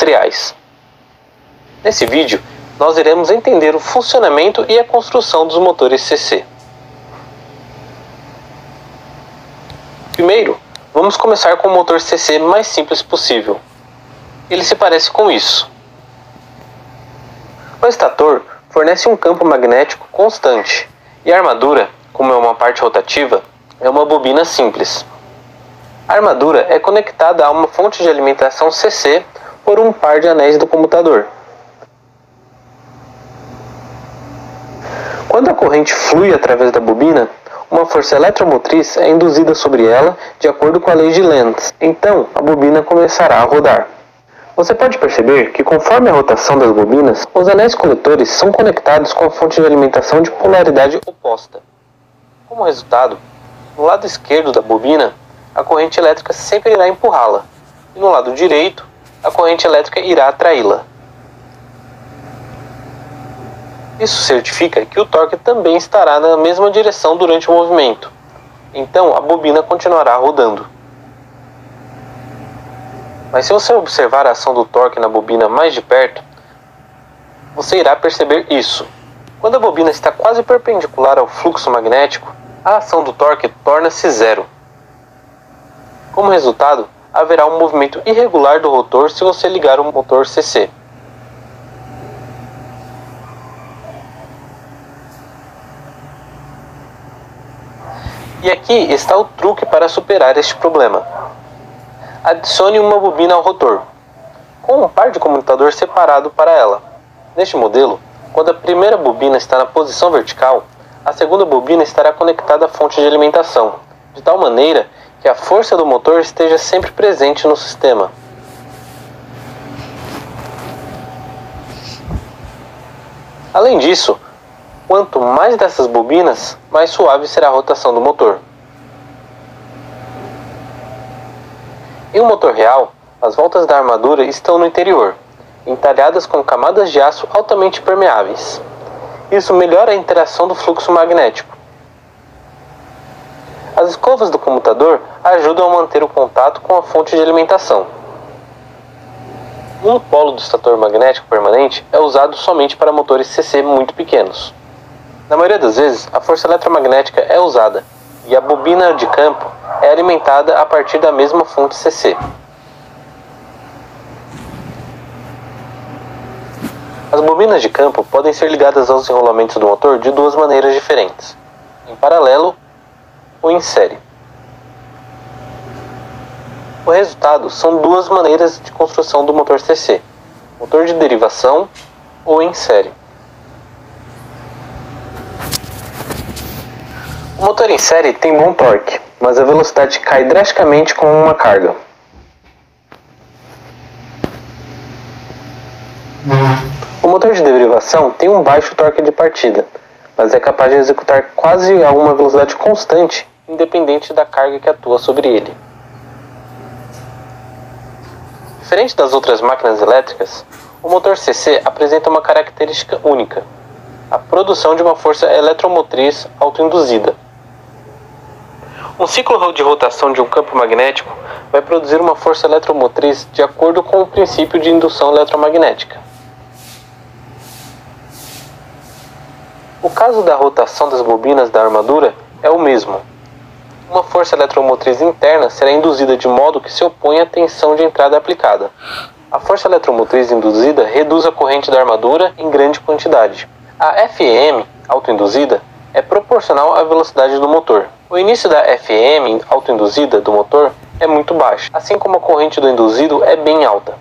materiais. Nesse vídeo, nós iremos entender o funcionamento e a construção dos motores CC. Primeiro, vamos começar com o motor CC mais simples possível. Ele se parece com isso. O estator fornece um campo magnético constante e a armadura, como é uma parte rotativa, é uma bobina simples. A armadura é conectada a uma fonte de alimentação CC por um par de anéis do computador. Quando a corrente flui através da bobina, uma força eletromotriz é induzida sobre ela de acordo com a lei de Lenz. Então, a bobina começará a rodar. Você pode perceber que conforme a rotação das bobinas, os anéis coletores são conectados com a fonte de alimentação de polaridade oposta. Como resultado, no lado esquerdo da bobina, a corrente elétrica sempre irá empurrá-la, e no lado direito, a corrente elétrica irá atraí-la. Isso certifica que o torque também estará na mesma direção durante o movimento. Então, a bobina continuará rodando. Mas se você observar a ação do torque na bobina mais de perto, você irá perceber isso. Quando a bobina está quase perpendicular ao fluxo magnético, a ação do torque torna-se zero. Como resultado, haverá um movimento irregular do rotor se você ligar o motor CC. E aqui está o truque para superar este problema. Adicione uma bobina ao rotor, com um par de commutador separado para ela. Neste modelo, quando a primeira bobina está na posição vertical, a segunda bobina estará conectada à fonte de alimentação, de tal maneira que a força do motor esteja sempre presente no sistema. Além disso, quanto mais dessas bobinas, mais suave será a rotação do motor. Em um motor real, as voltas da armadura estão no interior, entalhadas com camadas de aço altamente permeáveis. Isso melhora a interação do fluxo magnético. As escovas do computador ajudam a manter o contato com a fonte de alimentação. Um polo do estator magnético permanente é usado somente para motores CC muito pequenos. Na maioria das vezes, a força eletromagnética é usada e a bobina de campo é alimentada a partir da mesma fonte CC. As bobinas de campo podem ser ligadas aos enrolamentos do motor de duas maneiras diferentes, em paralelo ou em série. O resultado são duas maneiras de construção do motor CC, motor de derivação ou em série. O motor em série tem bom torque, mas a velocidade cai drasticamente com uma carga. O motor de derivação tem um baixo torque de partida, mas é capaz de executar quase a uma velocidade constante, independente da carga que atua sobre ele. Diferente das outras máquinas elétricas, o motor CC apresenta uma característica única: a produção de uma força eletromotriz autoinduzida. Um ciclo de rotação de um campo magnético vai produzir uma força eletromotriz de acordo com o princípio de indução eletromagnética. O caso da rotação das bobinas da armadura é o mesmo. Uma força eletromotriz interna será induzida de modo que se opõe à tensão de entrada aplicada. A força eletromotriz induzida reduz a corrente da armadura em grande quantidade. A FEM autoinduzida é proporcional à velocidade do motor. O início da FEM autoinduzida do motor é muito baixo, assim como a corrente do induzido é bem alta,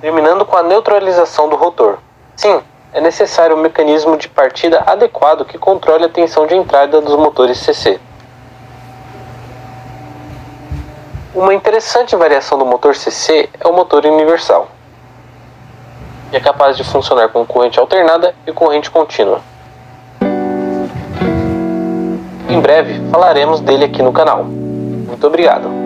terminando com a neutralização do rotor. Sim, é necessário um mecanismo de partida adequado que controle a tensão de entrada dos motores CC. Uma interessante variação do motor CC é o motor universal, que é capaz de funcionar com corrente alternada e corrente contínua. Em breve falaremos dele aqui no canal. Muito obrigado!